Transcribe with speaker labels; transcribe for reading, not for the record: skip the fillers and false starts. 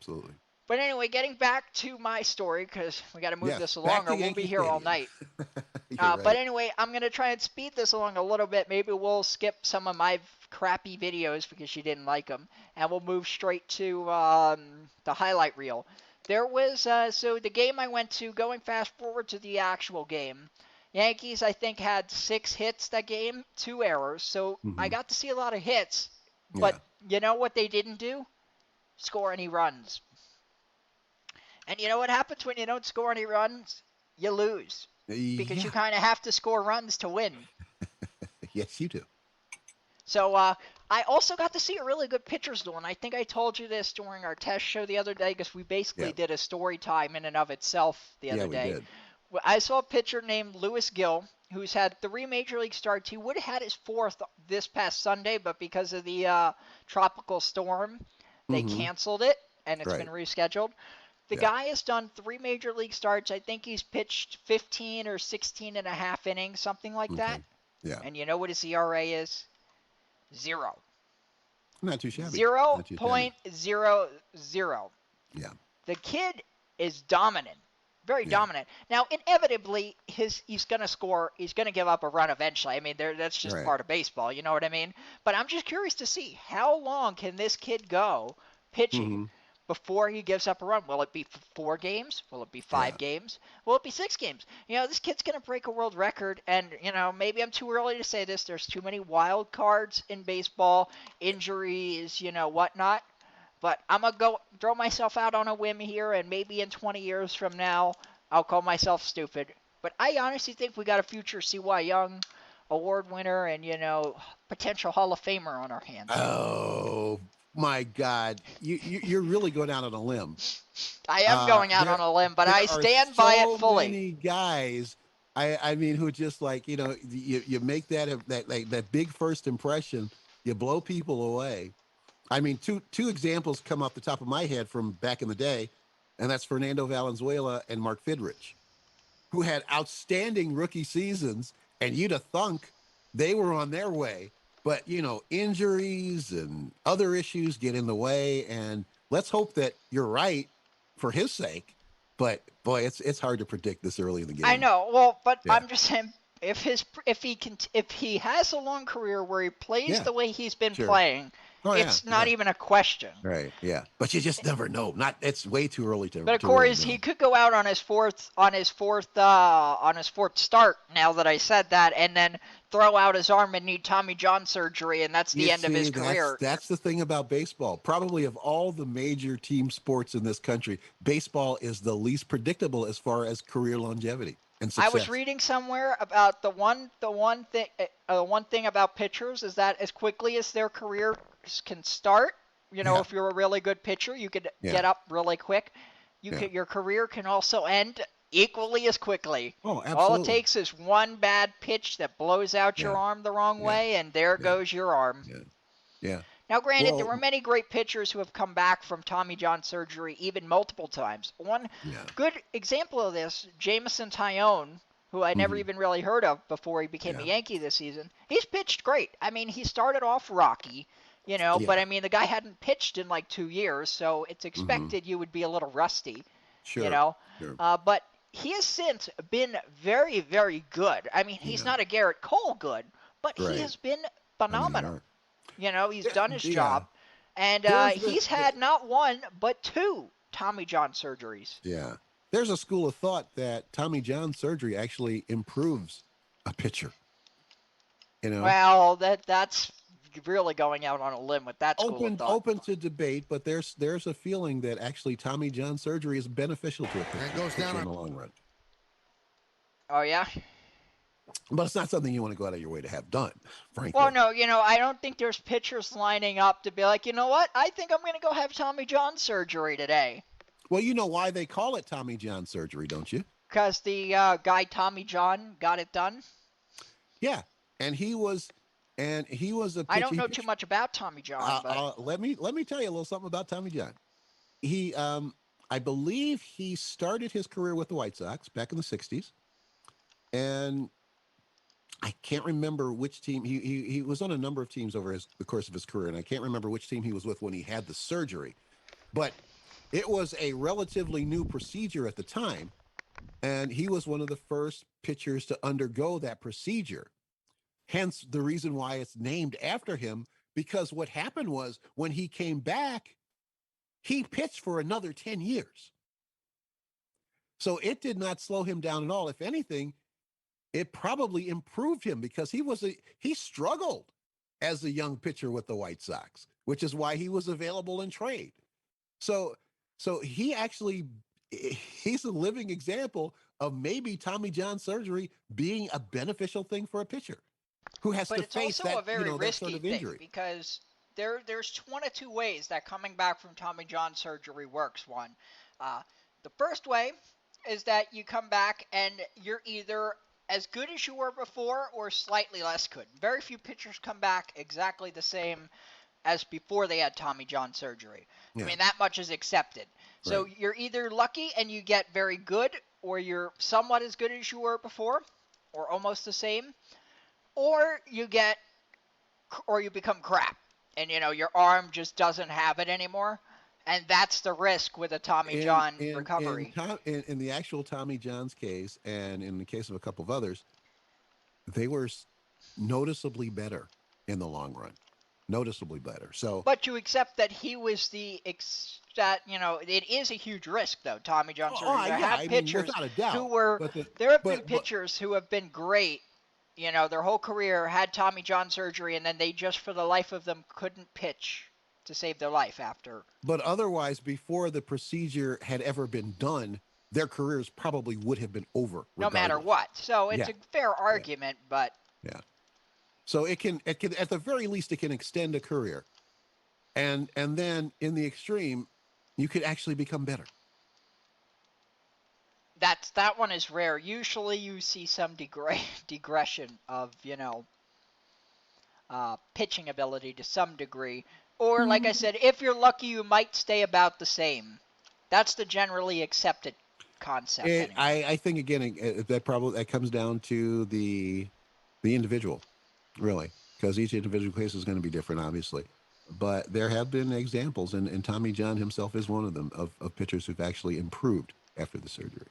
Speaker 1: absolutely.
Speaker 2: But anyway, getting back to my story, because we got to move
Speaker 1: Yes,
Speaker 2: this
Speaker 1: back
Speaker 2: along
Speaker 1: to
Speaker 2: or we'll be
Speaker 1: Yankee
Speaker 2: here all
Speaker 1: Stadium.
Speaker 2: night.
Speaker 1: You're
Speaker 2: But
Speaker 1: right.
Speaker 2: anyway, I'm going to try and speed this along a little bit. Maybe we'll skip some of my crappy videos because she didn't like them, and we'll move straight to the highlight reel. There was, so the game I went to, going fast forward to the actual game, Yankees, I think, had 6 hits that game, 2 errors. So I
Speaker 1: Hmm.
Speaker 2: got to see a lot of hits, but
Speaker 1: Yeah.
Speaker 2: you know what they didn't do? Score any runs. And you know what happens when you don't score any runs? You lose. Because you
Speaker 1: Yeah.
Speaker 2: kind of have to score runs to win.
Speaker 1: Yes, you do.
Speaker 2: So I also got to see a really good pitcher's duel, and I think I told you this during our test show the other day because we basically
Speaker 1: Yeah.
Speaker 2: did a story time in and of itself the
Speaker 1: Yeah,
Speaker 2: other
Speaker 1: we
Speaker 2: day.
Speaker 1: did.
Speaker 2: I saw a pitcher named Luis Gil who's had 3 major league starts. He would have had his 4th this past Sunday, but because of the tropical storm, they
Speaker 1: Hmm.
Speaker 2: canceled it, and it's been
Speaker 1: Right.
Speaker 2: rescheduled. The
Speaker 1: Yeah.
Speaker 2: guy has done 3 major league starts. I think he's pitched 15 or 16 and a half innings, something like that.
Speaker 1: Okay. Yeah.
Speaker 2: And you know what his ERA is? Zero.
Speaker 1: Not too shabby.
Speaker 2: Zero
Speaker 1: Not too shabby.
Speaker 2: point zero zero.
Speaker 1: Yeah.
Speaker 2: The kid is dominant, very
Speaker 1: Yeah.
Speaker 2: dominant. Now, inevitably, he's going to score. He's going to give up a run eventually. I mean, that's just
Speaker 1: Right.
Speaker 2: part of baseball. You know what I mean? But I'm just curious to see how long can this kid go pitching
Speaker 1: Hmm.
Speaker 2: before he gives up a run. Will it be 4 games? Will it be
Speaker 1: Yeah.
Speaker 2: 5 games? Will it be 6 games? You know, this kid's going to break a world record. And, you know, maybe I'm too early to say this. There's too many wild cards in baseball, injuries, you know, whatnot. But I'm going to go throw myself out on a whim here, and maybe in 20 years from now, I'll call myself stupid. But I honestly think we got a future C.Y. Young award winner and, you know, potential Hall of Famer on our hands.
Speaker 1: Oh my God, you're really going out on a limb.
Speaker 2: I am going out
Speaker 1: There
Speaker 2: on a limb, but I
Speaker 1: there are
Speaker 2: stand by it
Speaker 1: so
Speaker 2: fully.
Speaker 1: many guys. I mean, who just like you make that big first impression, you blow people away. I mean, two examples come off the top of my head from back in the day, and that's Fernando Valenzuela and Mark Fidrich, who had outstanding rookie seasons, and you'd have thunk they were on their way. But, injuries and other issues get in the way. And let's hope that you're right for his sake. But boy, it's hard to predict this early in the
Speaker 2: I
Speaker 1: game.
Speaker 2: know. Well, but
Speaker 1: Yeah.
Speaker 2: I'm just saying if he has a long career where he plays
Speaker 1: Yeah.
Speaker 2: the way he's been
Speaker 1: Sure.
Speaker 2: playing,
Speaker 1: Oh yeah.
Speaker 2: it's not
Speaker 1: Yeah.
Speaker 2: even a question.
Speaker 1: Right. Yeah. But you just never know. Not it's way too early
Speaker 2: But of
Speaker 1: to really
Speaker 2: course, he
Speaker 1: know.
Speaker 2: could go out on his fourth start. Now that I said that, and then throw out his arm and need Tommy John surgery, and that's
Speaker 1: You
Speaker 2: the end of his
Speaker 1: see, that's
Speaker 2: career.
Speaker 1: that's the thing about baseball. Probably of all the major team sports in this country, baseball is the least predictable as far as career longevity and
Speaker 2: I was
Speaker 1: success.
Speaker 2: reading somewhere about the one thing about pitchers is that as quickly as their careers can start, you know,
Speaker 1: Yeah.
Speaker 2: if you're a really good pitcher, you could
Speaker 1: Yeah.
Speaker 2: get up really quick.
Speaker 1: Yeah.
Speaker 2: Your career can also end equally as quickly.
Speaker 1: Oh,
Speaker 2: All it
Speaker 1: absolutely.
Speaker 2: takes is one bad pitch that blows out your
Speaker 1: Yeah.
Speaker 2: arm the wrong
Speaker 1: Yeah.
Speaker 2: way, and there
Speaker 1: Yeah.
Speaker 2: goes your arm.
Speaker 1: Yeah. Yeah.
Speaker 2: Now, granted, there
Speaker 1: Well,
Speaker 2: were many great pitchers who have come back from Tommy John surgery even multiple times. One
Speaker 1: yeah.
Speaker 2: good example of this, Jameson Tyone, who I never
Speaker 1: Hmm.
Speaker 2: even really heard of before he became a
Speaker 1: Yeah.
Speaker 2: Yankee this season. He's pitched great. I mean, he started off rocky, you know, but
Speaker 1: Yeah.
Speaker 2: I mean, the guy hadn't pitched in like 2 years, so it's
Speaker 1: Hmm.
Speaker 2: expected you would be a little rusty, you
Speaker 1: Sure.
Speaker 2: know.
Speaker 1: Sure.
Speaker 2: But he has since been very, very good. I mean, he's
Speaker 1: Yeah.
Speaker 2: not a Garrett Cole good, but he
Speaker 1: Right.
Speaker 2: has been
Speaker 1: I know you
Speaker 2: phenomenal.
Speaker 1: are.
Speaker 2: You know, he's
Speaker 1: Yeah.
Speaker 2: done his
Speaker 1: Yeah.
Speaker 2: job, and
Speaker 1: There's
Speaker 2: he's had not one but 2 Tommy John surgeries.
Speaker 1: yeah. There's a school of thought that Tommy John surgery actually improves a pitcher. You know,
Speaker 2: Well, that's really going out on a limb with that school of thought.
Speaker 1: open to debate, but there's a feeling that actually Tommy John surgery is beneficial to a
Speaker 3: And goes
Speaker 1: pitcher
Speaker 3: down.
Speaker 1: in the long run.
Speaker 2: Oh yeah.
Speaker 1: But it's not something you want to go out of your way to have done,
Speaker 2: Well,
Speaker 1: frankly.
Speaker 2: no, you know, I don't think there's pitchers lining up to be like, you know what? I think I'm going to go have Tommy John surgery today.
Speaker 1: Well, you know why they call it Tommy John surgery, don't you?
Speaker 2: Because the guy Tommy John got it done.
Speaker 1: Yeah, and he was a
Speaker 2: I
Speaker 1: pitcher.
Speaker 2: don't
Speaker 1: He
Speaker 2: know too
Speaker 1: pitched.
Speaker 2: much about Tommy John, but
Speaker 1: Let me tell you a little something about Tommy John. He I believe he started his career with the White Sox back in the '60s, and I can't remember which team he was on a number of teams over the course of his career, and I can't remember which team he was with when he had the surgery. But it was a relatively new procedure at the time, and he was one of the first pitchers to undergo that procedure. Hence the reason why it's named after him, because what happened was when he came back, he pitched for another 10 years. So it did not slow him down at all. If anything, it probably improved him because he struggled as a young pitcher with the White Sox, which is why he was available in trade. So so he actually he's a living example of maybe Tommy John surgery being a beneficial thing for a pitcher who has
Speaker 2: But
Speaker 1: to
Speaker 2: it's
Speaker 1: face
Speaker 2: also a
Speaker 1: that,
Speaker 2: very
Speaker 1: that sort
Speaker 2: risky
Speaker 1: of
Speaker 2: thing
Speaker 1: injury.
Speaker 2: because there's one of two ways that coming back from Tommy John surgery works. One, uh, the first way is that you come back and you're either as good as you were before or slightly less good. Very few pitchers come back exactly the same as before they had Tommy John surgery. I
Speaker 1: Yeah,
Speaker 2: mean, that much is accepted. So
Speaker 1: right.
Speaker 2: you're either lucky and you get very good, or you're somewhat as good as you were before, or almost the same, or you become crap, and your arm just doesn't have it anymore, and that's the risk with a Tommy
Speaker 1: In
Speaker 2: John recovery.
Speaker 1: in the actual Tommy John's case, and in the case of a couple of others, they were noticeably better in the long run, noticeably better. So,
Speaker 2: But you accept that he was that it is a huge risk though. Tommy John surgery. There
Speaker 1: yeah,
Speaker 2: have
Speaker 1: I mean,
Speaker 2: pitchers
Speaker 1: without a
Speaker 2: who
Speaker 1: doubt.
Speaker 2: were
Speaker 1: But the
Speaker 2: there have been
Speaker 1: but
Speaker 2: pitchers who have been great. Their whole career had Tommy John surgery, and then they just for the life of them couldn't pitch to save their life after.
Speaker 1: but otherwise, before the procedure had ever been done, their careers probably would have been over
Speaker 2: No matter
Speaker 1: regardless.
Speaker 2: what. So it's
Speaker 1: Yeah,
Speaker 2: a fair
Speaker 1: yeah,
Speaker 2: argument, but
Speaker 1: yeah. So it can at the very least it can extend a career, and then in the extreme, you could actually become better.
Speaker 2: that one is rare. Usually, you see some digression of pitching ability to some degree, or like I said, if you're lucky, you might stay about the same. That's the generally accepted concept, anyway.
Speaker 1: I think again that comes down to the individual, really, because each individual case is going to be different, obviously. But there have been examples, and Tommy John himself is one of them, of pitchers who've actually improved after the surgery.